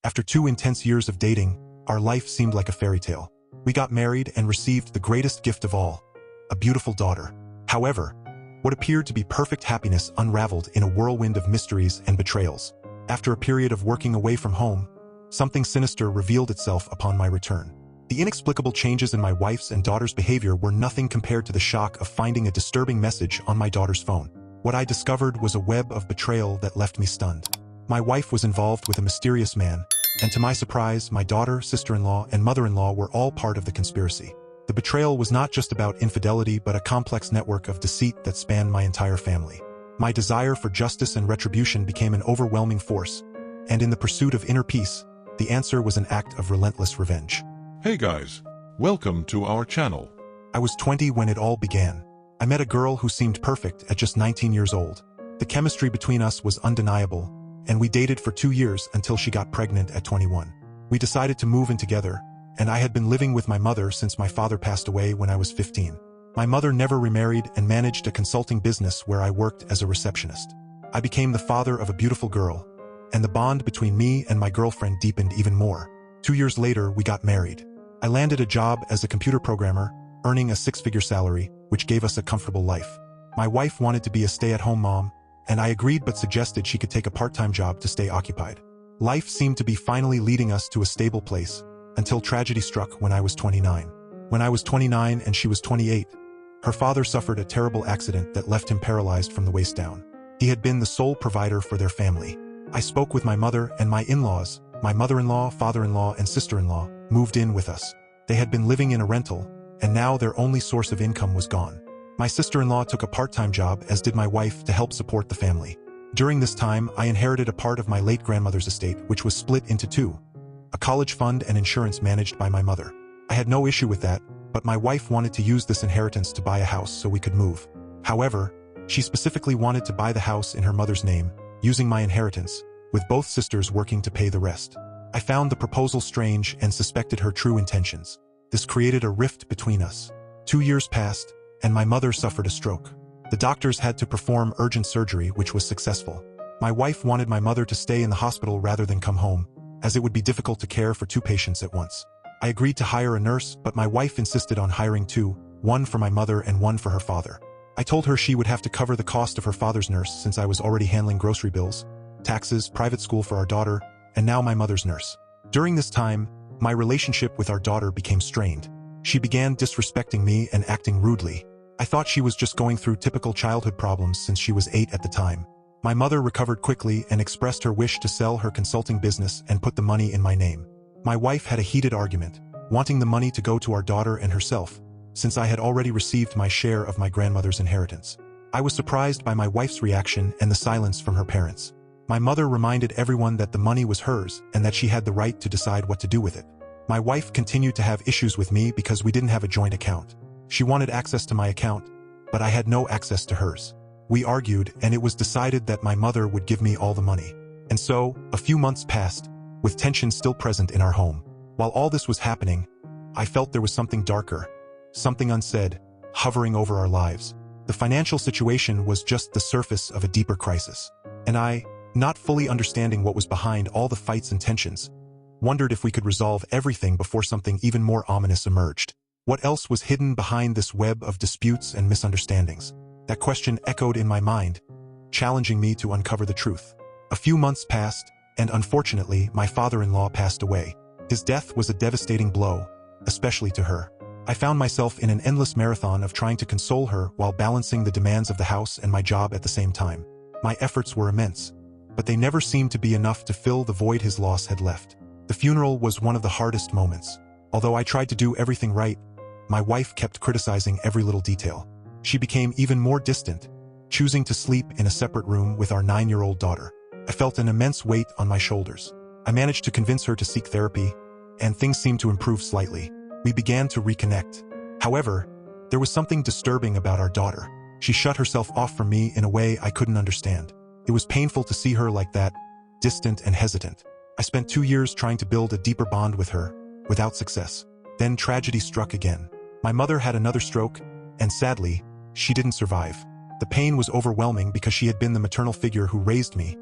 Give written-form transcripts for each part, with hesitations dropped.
After 2 intense years of dating, our life seemed like a fairy tale. We got married and received the greatest gift of all, a beautiful daughter. However, what appeared to be perfect happiness unraveled in a whirlwind of mysteries and betrayals. After a period of working away from home, something sinister revealed itself upon my return. The inexplicable changes in my wife's and daughter's behavior were nothing compared to the shock of finding a disturbing message on my daughter's phone. What I discovered was a web of betrayal that left me stunned. My wife was involved with a mysterious man, and to my surprise, my daughter, sister-in-law, and mother-in-law were all part of the conspiracy. The betrayal was not just about infidelity but a complex network of deceit that spanned my entire family. My desire for justice and retribution became an overwhelming force, and in the pursuit of inner peace, the answer was an act of relentless revenge. Hey guys, welcome to our channel. I was 20 when it all began. I met a girl who seemed perfect at just 19 years old. The chemistry between us was undeniable, and we dated for 2 years until she got pregnant at 21. We decided to move in together, and I had been living with my mother since my father passed away when I was 15. My mother never remarried and managed a consulting business where I worked as a receptionist. I became the father of a beautiful girl, and the bond between me and my girlfriend deepened even more. 2 years later, we got married. I landed a job as a computer programmer, earning a 6-figure salary, which gave us a comfortable life. My wife wanted to be a stay-at-home mom, and I agreed but suggested she could take a part-time job to stay occupied. Life seemed to be finally leading us to a stable place, until tragedy struck when I was 29. When I was 29 and she was 28, her father suffered a terrible accident that left him paralyzed from the waist down. He had been the sole provider for their family. I spoke with my mother, and my in-laws, my mother-in-law, father-in-law, and sister-in-law, moved in with us. They had been living in a rental, and now their only source of income was gone. My sister-in-law took a part-time job, as did my wife, to help support the family. During this time, I inherited a part of my late grandmother's estate, which was split into 2, a college fund and insurance managed by my mother. I had no issue with that, but my wife wanted to use this inheritance to buy a house so we could move. However, she specifically wanted to buy the house in her mother's name, using my inheritance, with both sisters working to pay the rest. I found the proposal strange and suspected her true intentions. This created a rift between us. 2 years passed, and my mother suffered a stroke. The doctors had to perform urgent surgery, which was successful. My wife wanted my mother to stay in the hospital rather than come home, as it would be difficult to care for 2 patients at once. I agreed to hire a nurse, but my wife insisted on hiring 2, one for my mother and one for her father. I told her she would have to cover the cost of her father's nurse since I was already handling grocery bills, taxes, private school for our daughter, and now my mother's nurse. During this time, my relationship with our daughter became strained. She began disrespecting me and acting rudely. I thought she was just going through typical childhood problems since she was 8 at the time. My mother recovered quickly and expressed her wish to sell her consulting business and put the money in my name. My wife had a heated argument, wanting the money to go to our daughter and herself, since I had already received my share of my grandmother's inheritance. I was surprised by my wife's reaction and the silence from her parents. My mother reminded everyone that the money was hers and that she had the right to decide what to do with it. My wife continued to have issues with me because we didn't have a joint account. She wanted access to my account, but I had no access to hers. We argued, and it was decided that my mother would give me all the money. And so, a few months passed, with tension still present in our home. While all this was happening, I felt there was something darker, something unsaid, hovering over our lives. The financial situation was just the surface of a deeper crisis. And I, not fully understanding what was behind all the fights and tensions, wondered if we could resolve everything before something even more ominous emerged. What else was hidden behind this web of disputes and misunderstandings? That question echoed in my mind, challenging me to uncover the truth. A few months passed, and unfortunately, my father-in-law passed away. His death was a devastating blow, especially to her. I found myself in an endless marathon of trying to console her while balancing the demands of the house and my job at the same time. My efforts were immense, but they never seemed to be enough to fill the void his loss had left. The funeral was one of the hardest moments. Although I tried to do everything right, my wife kept criticizing every little detail. She became even more distant, choosing to sleep in a separate room with our 9-year-old daughter. I felt an immense weight on my shoulders. I managed to convince her to seek therapy, and things seemed to improve slightly. We began to reconnect. However, there was something disturbing about our daughter. She shut herself off from me in a way I couldn't understand. It was painful to see her like that, distant and hesitant. I spent 2 years trying to build a deeper bond with her, without success. Then tragedy struck again. My mother had another stroke, and sadly, she didn't survive. The pain was overwhelming because she had been the maternal figure who raised me,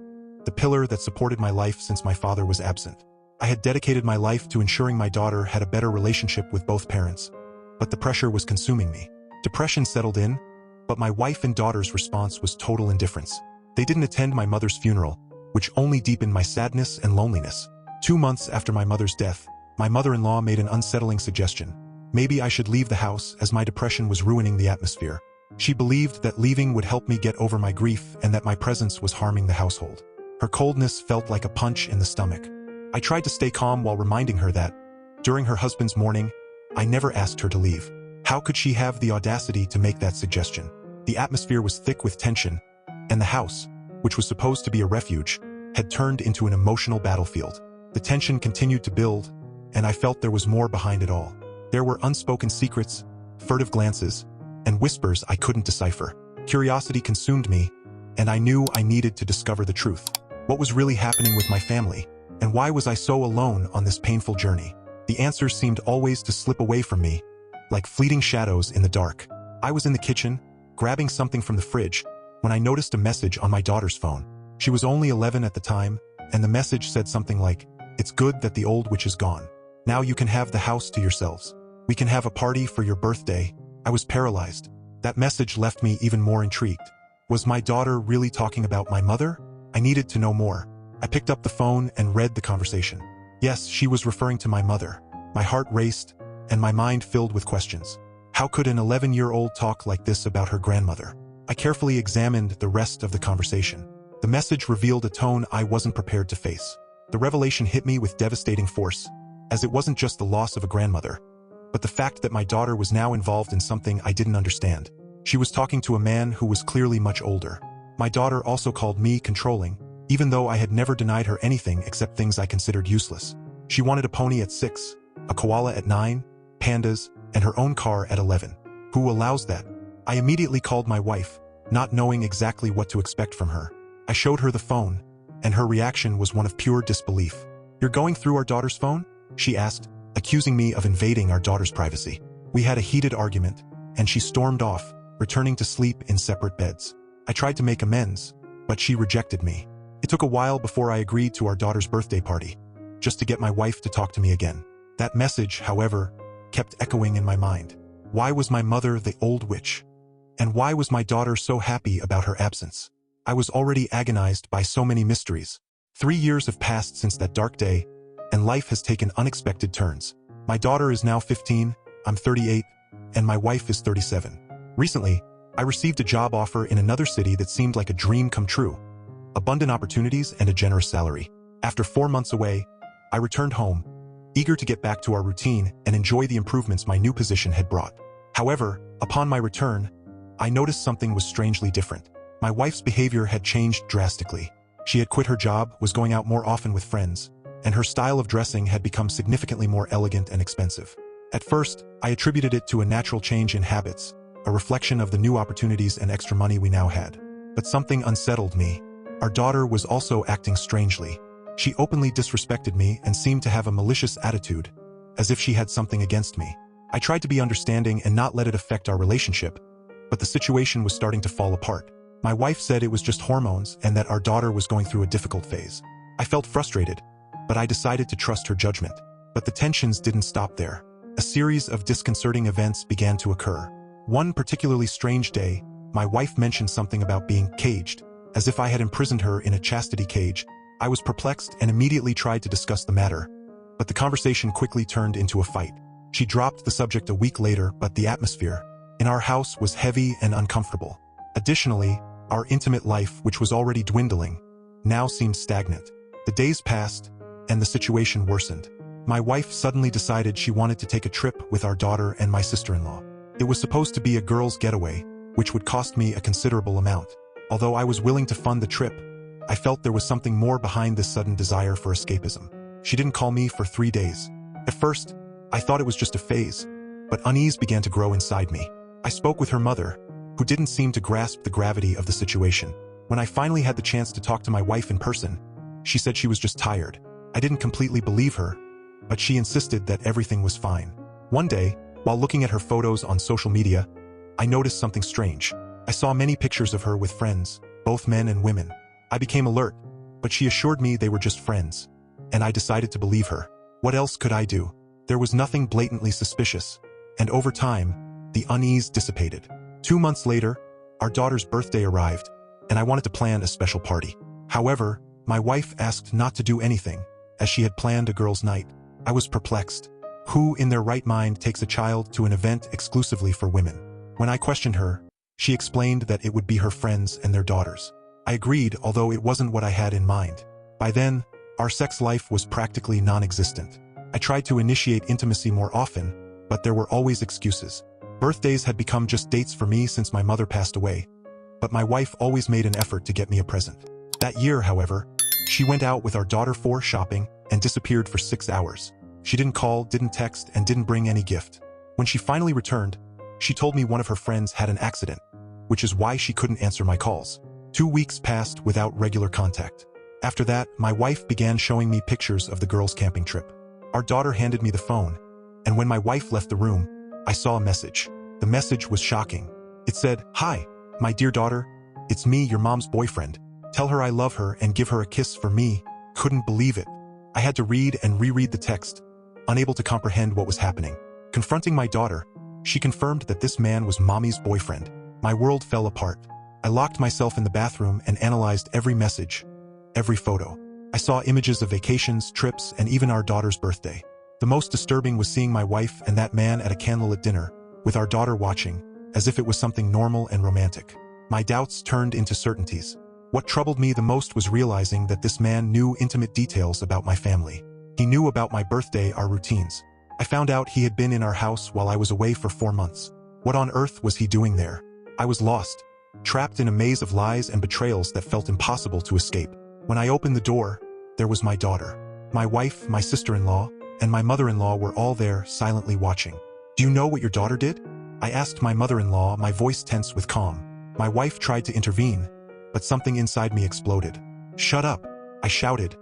the pillar that supported my life since my father was absent. I had dedicated my life to ensuring my daughter had a better relationship with both parents, but the pressure was consuming me. Depression settled in, but my wife and daughter's response was total indifference. They didn't attend my mother's funeral, which only deepened my sadness and loneliness. 2 months after my mother's death, my mother-in-law made an unsettling suggestion. Maybe I should leave the house as my depression was ruining the atmosphere. She believed that leaving would help me get over my grief and that my presence was harming the household. Her coldness felt like a punch in the stomach. I tried to stay calm while reminding her that, during her husband's mourning, I never asked her to leave. How could she have the audacity to make that suggestion? The atmosphere was thick with tension, and the house, which was supposed to be a refuge, had turned into an emotional battlefield. The tension continued to build, and I felt there was more behind it all. There were unspoken secrets, furtive glances, and whispers I couldn't decipher. Curiosity consumed me, and I knew I needed to discover the truth. What was really happening with my family, and why was I so alone on this painful journey? The answers seemed always to slip away from me, like fleeting shadows in the dark. I was in the kitchen, grabbing something from the fridge, when I noticed a message on my daughter's phone. She was only 11 at the time, and the message said something like, "It's good that the old witch is gone. Now you can have the house to yourselves. We can have a party for your birthday." I was paralyzed. That message left me even more intrigued. Was my daughter really talking about my mother? I needed to know more. I picked up the phone and read the conversation. Yes, she was referring to my mother. My heart raced, and my mind filled with questions. How could an 11-year-old talk like this about her grandmother? I carefully examined the rest of the conversation. The message revealed a tone I wasn't prepared to face. The revelation hit me with devastating force, as it wasn't just the loss of a grandmother, but the fact that my daughter was now involved in something I didn't understand. She was talking to a man who was clearly much older. My daughter also called me controlling, even though I had never denied her anything except things I considered useless. She wanted a pony at 6, a koala at 9, pandas, and her own car at 11. Who allows that? I immediately called my wife, not knowing exactly what to expect from her. I showed her the phone, and her reaction was one of pure disbelief. "You're going through our daughter's phone?" she asked, accusing me of invading our daughter's privacy. We had a heated argument, and she stormed off, returning to sleep in separate beds. I tried to make amends, but she rejected me. It took a while before I agreed to our daughter's birthday party, just to get my wife to talk to me again. That message, however, kept echoing in my mind. Why was my mother the old witch? And why was my daughter so happy about her absence? I was already agonized by so many mysteries. 3 years have passed since that dark day, and life has taken unexpected turns. My daughter is now 15, I'm 38, and my wife is 37. Recently, I received a job offer in another city that seemed like a dream come true. Abundant opportunities and a generous salary. After 4 months away, I returned home, eager to get back to our routine and enjoy the improvements my new position had brought. However, upon my return, I noticed something was strangely different. My wife's behavior had changed drastically. She had quit her job, was going out more often with friends, and her style of dressing had become significantly more elegant and expensive. At first, I attributed it to a natural change in habits, a reflection of the new opportunities and extra money we now had. But something unsettled me. Our daughter was also acting strangely. She openly disrespected me and seemed to have a malicious attitude, as if she had something against me. I tried to be understanding and not let it affect our relationship, but the situation was starting to fall apart. My wife said it was just hormones and that our daughter was going through a difficult phase. I felt frustrated, but I decided to trust her judgment. But the tensions didn't stop there. A series of disconcerting events began to occur. One particularly strange day, my wife mentioned something about being caged, as if I had imprisoned her in a chastity cage. I was perplexed and immediately tried to discuss the matter, but the conversation quickly turned into a fight. She dropped the subject a week later, but the atmosphere in our house was heavy and uncomfortable. Additionally, our intimate life, which was already dwindling, now seemed stagnant. The days passed, and the situation worsened. My wife suddenly decided she wanted to take a trip with our daughter and my sister-in-law. It was supposed to be a girls' getaway, which would cost me a considerable amount. Although I was willing to fund the trip, I felt there was something more behind this sudden desire for escapism. She didn't call me for 3 days. At first, I thought it was just a phase, but unease began to grow inside me. I spoke with her mother, who didn't seem to grasp the gravity of the situation. When I finally had the chance to talk to my wife in person, she said she was just tired. I didn't completely believe her, but she insisted that everything was fine. One day, while looking at her photos on social media, I noticed something strange. I saw many pictures of her with friends, both men and women. I became alert, but she assured me they were just friends. and I decided to believe her. What else could I do? There was nothing blatantly suspicious, and over time, the unease dissipated. 2 months later, our daughter's birthday arrived, and I wanted to plan a special party. However, my wife asked not to do anything, as she had planned a girls' night. I was perplexed. Who in their right mind takes a child to an event exclusively for women? When I questioned her, she explained that it would be her friends and their daughters. I agreed, although it wasn't what I had in mind. By then, our sex life was practically non-existent. I tried to initiate intimacy more often, but there were always excuses. Birthdays had become just dates for me since my mother passed away, but my wife always made an effort to get me a present. That year, however, she went out with our daughter for shopping and disappeared for 6 hours. She didn't call, didn't text, and didn't bring any gift. When she finally returned, she told me one of her friends had an accident, which is why she couldn't answer my calls. 2 weeks passed without regular contact. After that, my wife began showing me pictures of the girls' camping trip. Our daughter handed me the phone, and when my wife left the room, I saw a message. The message was shocking. It said, "Hi, my dear daughter, it's me, your mom's boyfriend. Tell her I love her and give her a kiss for me." Couldn't believe it. I had to read and reread the text, unable to comprehend what was happening. Confronting my daughter, she confirmed that this man was mommy's boyfriend. My world fell apart. I locked myself in the bathroom and analyzed every message, every photo. I saw images of vacations, trips, and even our daughter's birthday. The most disturbing was seeing my wife and that man at a candlelit dinner, with our daughter watching, as if it was something normal and romantic. My doubts turned into certainties. What troubled me the most was realizing that this man knew intimate details about my family. He knew about my birthday, our routines. I found out he had been in our house while I was away for 4 months. What on earth was he doing there? I was lost, trapped in a maze of lies and betrayals that felt impossible to escape. When I opened the door, there was my daughter. My wife, my sister-in-law, and my mother-in-law were all there, silently watching. "Do you know what your daughter did?" I asked my mother-in-law, my voice tense with calm. My wife tried to intervene, but something inside me exploded. "Shut up," I shouted,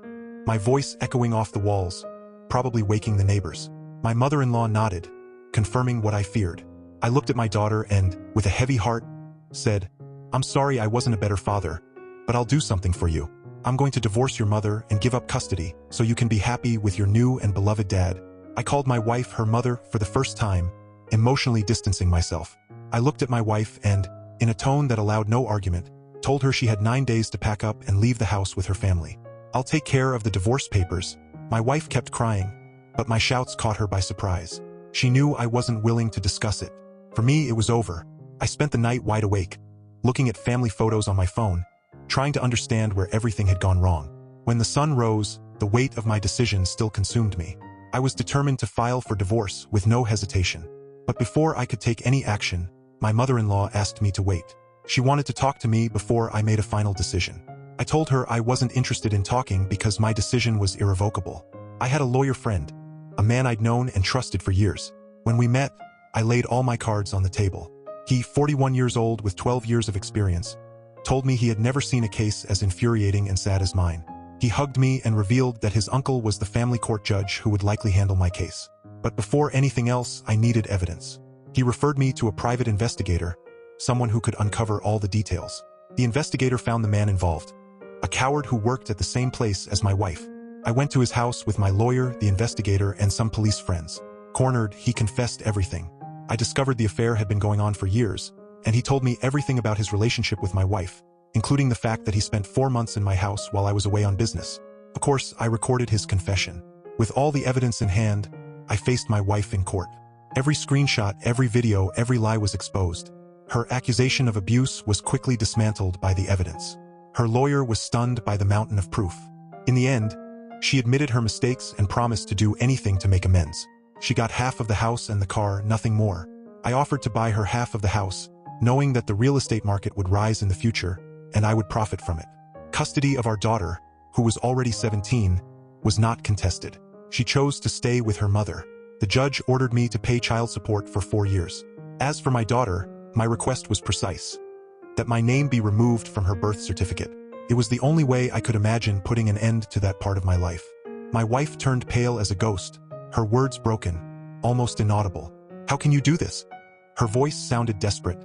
my voice echoing off the walls, probably waking the neighbors. My mother-in-law nodded, confirming what I feared. I looked at my daughter and, with a heavy heart, said, "I'm sorry I wasn't a better father, but I'll do something for you. I'm going to divorce your mother and give up custody so you can be happy with your new and beloved dad." I called my wife her mother for the first time, emotionally distancing myself. I looked at my wife and, in a tone that allowed no argument, told her she had 9 days to pack up and leave the house with her family. "I'll take care of the divorce papers." My wife kept crying, but my shouts caught her by surprise. She knew I wasn't willing to discuss it. For me, it was over. I spent the night wide awake, looking at family photos on my phone, trying to understand where everything had gone wrong. When the sun rose, the weight of my decision still consumed me. I was determined to file for divorce with no hesitation. But before I could take any action, my mother-in-law asked me to wait. She wanted to talk to me before I made a final decision. I told her I wasn't interested in talking because my decision was irrevocable. I had a lawyer friend, a man I'd known and trusted for years. When we met, I laid all my cards on the table. He, 41 years old with 12 years of experience, told me he had never seen a case as infuriating and sad as mine. He hugged me and revealed that his uncle was the family court judge who would likely handle my case. But before anything else, I needed evidence. He referred me to a private investigator, someone who could uncover all the details. The investigator found the man involved, a coward who worked at the same place as my wife. I went to his house with my lawyer, the investigator, and some police friends. Cornered, he confessed everything. I discovered the affair had been going on for years, and he told me everything about his relationship with my wife, including the fact that he spent 4 months in my house while I was away on business. Of course, I recorded his confession. With all the evidence in hand, I faced my wife in court. Every screenshot, every video, every lie was exposed. Her accusation of abuse was quickly dismantled by the evidence. Her lawyer was stunned by the mountain of proof. In the end, she admitted her mistakes and promised to do anything to make amends. She got half of the house and the car, nothing more. I offered to buy her half of the house, knowing that the real estate market would rise in the future, and I would profit from it. Custody of our daughter, who was already 17, was not contested. She chose to stay with her mother. The judge ordered me to pay child support for 4 years. As for my daughter, my request was precise: that my name be removed from her birth certificate. It was the only way I could imagine putting an end to that part of my life. My wife turned pale as a ghost, her words broken, almost inaudible. "How can you do this?" Her voice sounded desperate,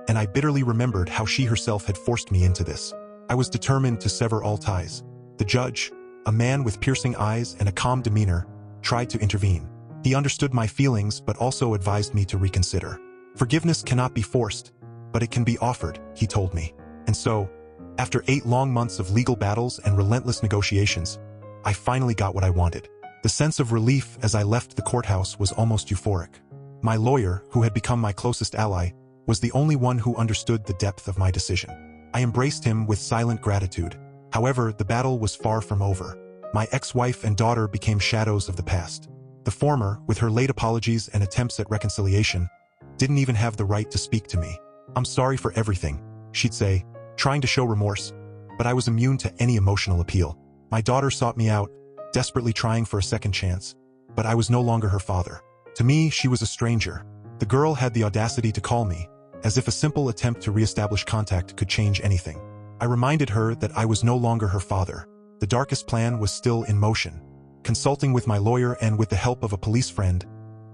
and I bitterly remembered how she herself had forced me into this. I was determined to sever all ties. The judge, A man with piercing eyes and a calm demeanor tried to intervene. He understood my feelings but also advised me to reconsider. Forgiveness cannot be forced, but it can be offered, he told me. And so, after 8 long months of legal battles and relentless negotiations, I finally got what I wanted. The sense of relief as I left the courthouse was almost euphoric. My lawyer, who had become my closest ally, was the only one who understood the depth of my decision. I embraced him with silent gratitude. However, the battle was far from over. My ex-wife and daughter became shadows of the past. The former, with her late apologies and attempts at reconciliation, didn't even have the right to speak to me. "I'm sorry for everything," she'd say, trying to show remorse, but I was immune to any emotional appeal. My daughter sought me out, desperately trying for a second chance, but I was no longer her father. To me, she was a stranger. The girl had the audacity to call me, as if a simple attempt to reestablish contact could change anything. I reminded her that I was no longer her father. The darkest plan was still in motion. Consulting with my lawyer and with the help of a police friend,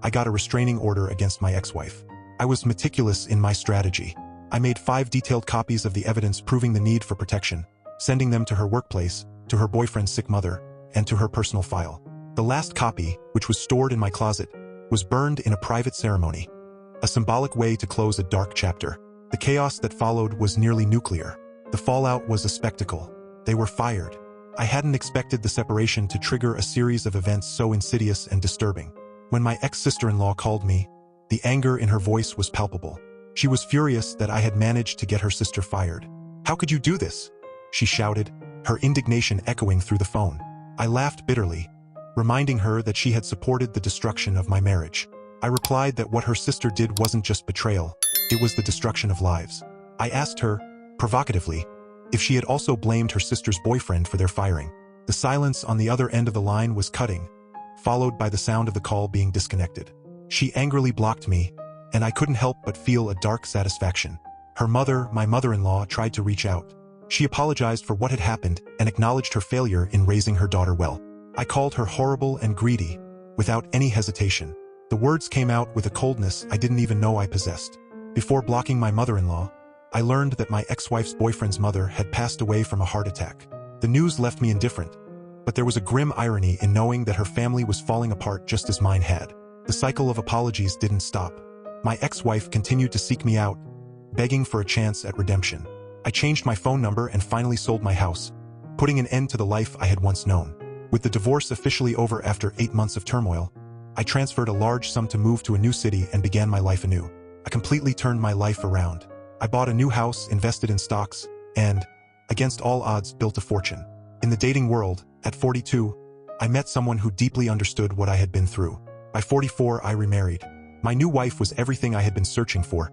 I got a restraining order against my ex-wife. I was meticulous in my strategy. I made 5 detailed copies of the evidence proving the need for protection, sending them to her workplace, to her boyfriend's sick mother, and to her personal file. The last copy, which was stored in my closet, was burned in a private ceremony, a symbolic way to close a dark chapter. The chaos that followed was nearly nuclear. The fallout was a spectacle. They were fired. I hadn't expected the separation to trigger a series of events so insidious and disturbing. When my ex-sister-in-law called me, the anger in her voice was palpable. She was furious that I had managed to get her sister fired. "How could you do this?" she shouted, her indignation echoing through the phone. I laughed bitterly, reminding her that she had supported the destruction of my marriage. I replied that what her sister did wasn't just betrayal, it was the destruction of lives. I asked her, provocatively, if she had also blamed her sister's boyfriend for their firing. The silence on the other end of the line was cutting, followed by the sound of the call being disconnected. She angrily blocked me, and I couldn't help but feel a dark satisfaction. Her mother, my mother-in-law, tried to reach out. She apologized for what had happened and acknowledged her failure in raising her daughter well. I called her horrible and greedy, without any hesitation. The words came out with a coldness I didn't even know I possessed. Before blocking my mother-in-law, I learned that my ex-wife's boyfriend's mother had passed away from a heart attack. The news left me indifferent, but there was a grim irony in knowing that her family was falling apart just as mine had. The cycle of apologies didn't stop. My ex-wife continued to seek me out, begging for a chance at redemption. I changed my phone number and finally sold my house, putting an end to the life I had once known. With the divorce officially over after 8 months of turmoil, I transferred a large sum to move to a new city and began my life anew. I completely turned my life around. I bought a new house, invested in stocks, and, against all odds, built a fortune. In the dating world, at 42, I met someone who deeply understood what I had been through. By 44, I remarried. My new wife was everything I had been searching for.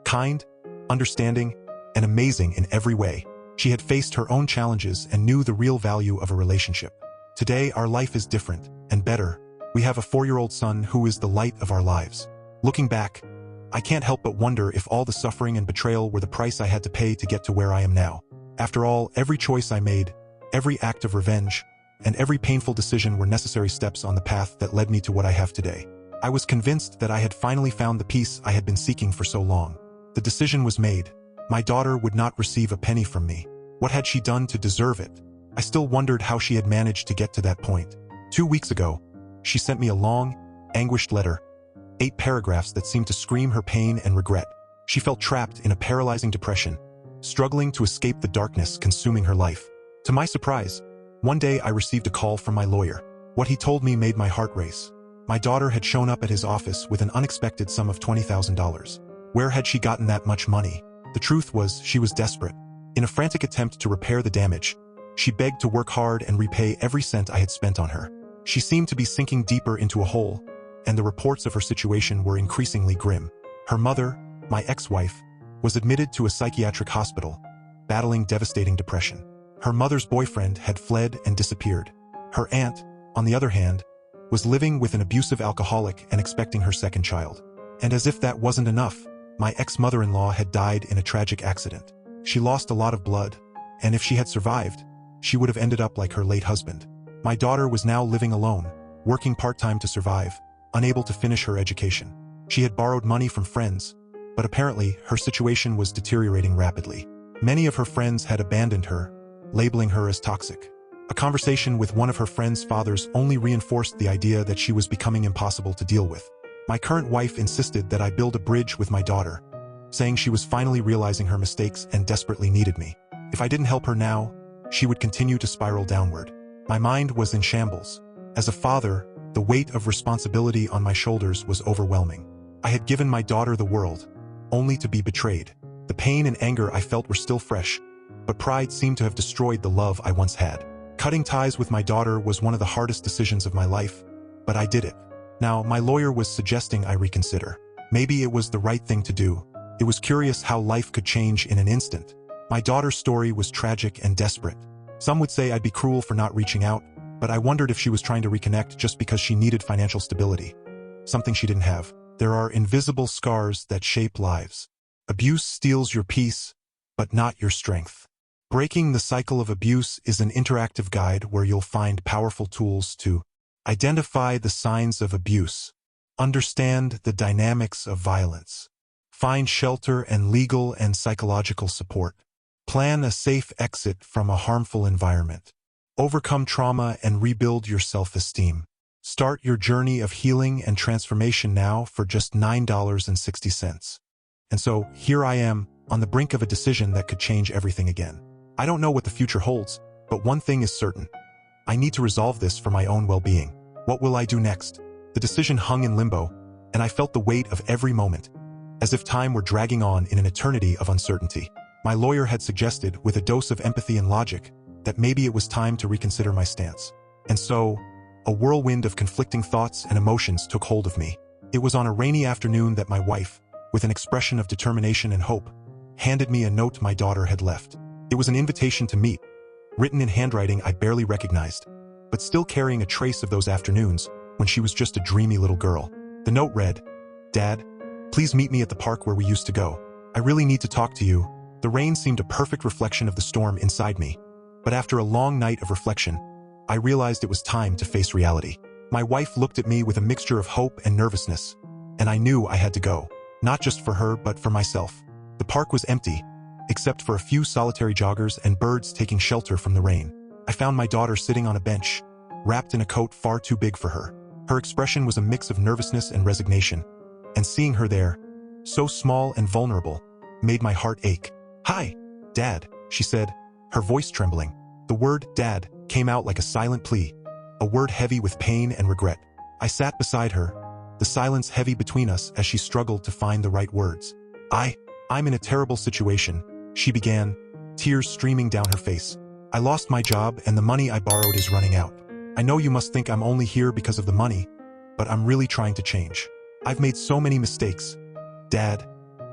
Kind, understanding, and amazing in every way. She had faced her own challenges and knew the real value of a relationship. Today, our life is different and better. We have a 4-year-old son who is the light of our lives. Looking back, I can't help but wonder if all the suffering and betrayal were the price I had to pay to get to where I am now. After all, every choice I made, every act of revenge, and every painful decision were necessary steps on the path that led me to what I have today. I was convinced that I had finally found the peace I had been seeking for so long. The decision was made. My daughter would not receive a penny from me. What had she done to deserve it? I still wondered how she had managed to get to that point. 2 weeks ago, she sent me a long, anguished letter, 8 paragraphs that seemed to scream her pain and regret. She felt trapped in a paralyzing depression, struggling to escape the darkness consuming her life. To my surprise, one day I received a call from my lawyer. What he told me made my heart race. My daughter had shown up at his office with an unexpected sum of $20,000. Where had she gotten that much money? The truth was, she was desperate. In a frantic attempt to repair the damage, she begged to work hard and repay every cent I had spent on her. She seemed to be sinking deeper into a hole, and the reports of her situation were increasingly grim. Her mother, my ex-wife, was admitted to a psychiatric hospital, battling devastating depression. Her mother's boyfriend had fled and disappeared. Her aunt, on the other hand, was living with an abusive alcoholic and expecting her second child. And as if that wasn't enough, my ex-mother-in-law had died in a tragic accident. She lost a lot of blood, and if she had survived, she would have ended up like her late husband. My daughter was now living alone, working part-time to survive, unable to finish her education. She had borrowed money from friends, but apparently her situation was deteriorating rapidly. Many of her friends had abandoned her, labeling her as toxic. A conversation with one of her friend's fathers only reinforced the idea that she was becoming impossible to deal with. My current wife insisted that I build a bridge with my daughter, saying she was finally realizing her mistakes and desperately needed me. If I didn't help her now, she would continue to spiral downward. My mind was in shambles. As a father, the weight of responsibility on my shoulders was overwhelming. I had given my daughter the world, only to be betrayed. The pain and anger I felt were still fresh, but pride seemed to have destroyed the love I once had. Cutting ties with my daughter was one of the hardest decisions of my life, but I did it. Now, my lawyer was suggesting I reconsider. Maybe it was the right thing to do. It was curious how life could change in an instant. My daughter's story was tragic and desperate. Some would say I'd be cruel for not reaching out, but I wondered if she was trying to reconnect just because she needed financial stability, something she didn't have. There are invisible scars that shape lives. Abuse steals your peace, but not your strength. Breaking the Cycle of Abuse is an interactive guide where you'll find powerful tools to identify the signs of abuse, understand the dynamics of violence, find shelter and legal and psychological support, plan a safe exit from a harmful environment, overcome trauma and rebuild your self-esteem. Start your journey of healing and transformation now for just $9.60. And so, here I am, on the brink of a decision that could change everything again. I don't know what the future holds, but one thing is certain. I need to resolve this for my own well-being. What will I do next? The decision hung in limbo, and I felt the weight of every moment, as if time were dragging on in an eternity of uncertainty. My lawyer had suggested, with a dose of empathy and logic, that maybe it was time to reconsider my stance. And so, a whirlwind of conflicting thoughts and emotions took hold of me. It was on a rainy afternoon that my wife, with an expression of determination and hope, handed me a note my daughter had left. It was an invitation to meet, written in handwriting I barely recognized, but still carrying a trace of those afternoons when she was just a dreamy little girl. The note read, "Dad, please meet me at the park where we used to go. I really need to talk to you." The rain seemed a perfect reflection of the storm inside me, but after a long night of reflection, I realized it was time to face reality. My wife looked at me with a mixture of hope and nervousness, and I knew I had to go, not just for her but for myself. The park was empty, except for a few solitary joggers and birds taking shelter from the rain. I found my daughter sitting on a bench, wrapped in a coat far too big for her. Her expression was a mix of nervousness and resignation, and seeing her there, so small and vulnerable, made my heart ache. "Hi, Dad," she said, her voice trembling. The word "Dad" came out like a silent plea, a word heavy with pain and regret. I sat beside her, the silence heavy between us as she struggled to find the right words. I'm in a terrible situation," she began, tears streaming down her face. "I lost my job and the money I borrowed is running out. I know you must think I'm only here because of the money, but I'm really trying to change. I've made so many mistakes, Dad,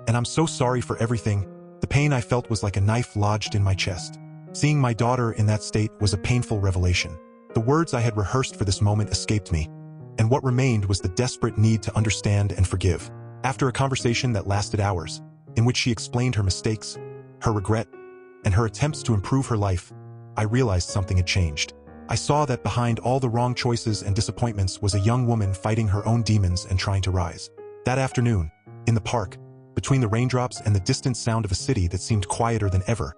and I'm so sorry for everything." The pain I felt was like a knife lodged in my chest. Seeing my daughter in that state was a painful revelation. The words I had rehearsed for this moment escaped me, and what remained was the desperate need to understand and forgive. After a conversation that lasted hours, in which she explained her mistakes, her regret, and her attempts to improve her life, I realized something had changed. I saw that behind all the wrong choices and disappointments was a young woman fighting her own demons and trying to rise. That afternoon, in the park, between the raindrops and the distant sound of a city that seemed quieter than ever,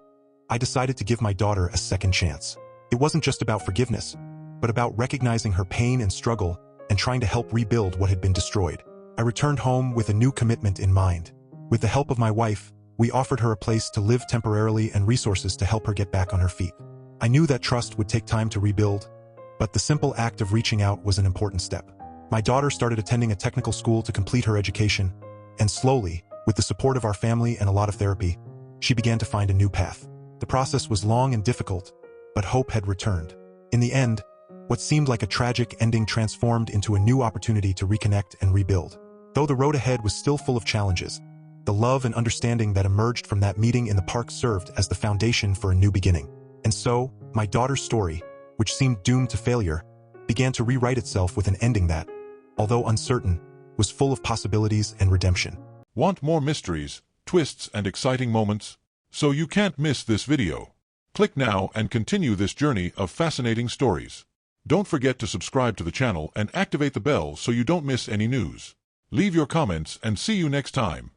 I decided to give my daughter a second chance. It wasn't just about forgiveness, but about recognizing her pain and struggle and trying to help rebuild what had been destroyed. I returned home with a new commitment in mind. With the help of my wife, we offered her a place to live temporarily and resources to help her get back on her feet. I knew that trust would take time to rebuild, but the simple act of reaching out was an important step. My daughter started attending a technical school to complete her education, and slowly, with the support of our family and a lot of therapy, she began to find a new path. The process was long and difficult, but hope had returned. In the end, what seemed like a tragic ending transformed into a new opportunity to reconnect and rebuild. Though the road ahead was still full of challenges, the love and understanding that emerged from that meeting in the park served as the foundation for a new beginning. And so, my daughter's story, which seemed doomed to failure, began to rewrite itself with an ending that, although uncertain, was full of possibilities and redemption. Want more mysteries, twists, and exciting moments? So you can't miss this video. Click now and continue this journey of fascinating stories. Don't forget to subscribe to the channel and activate the bell so you don't miss any news. Leave your comments and see you next time.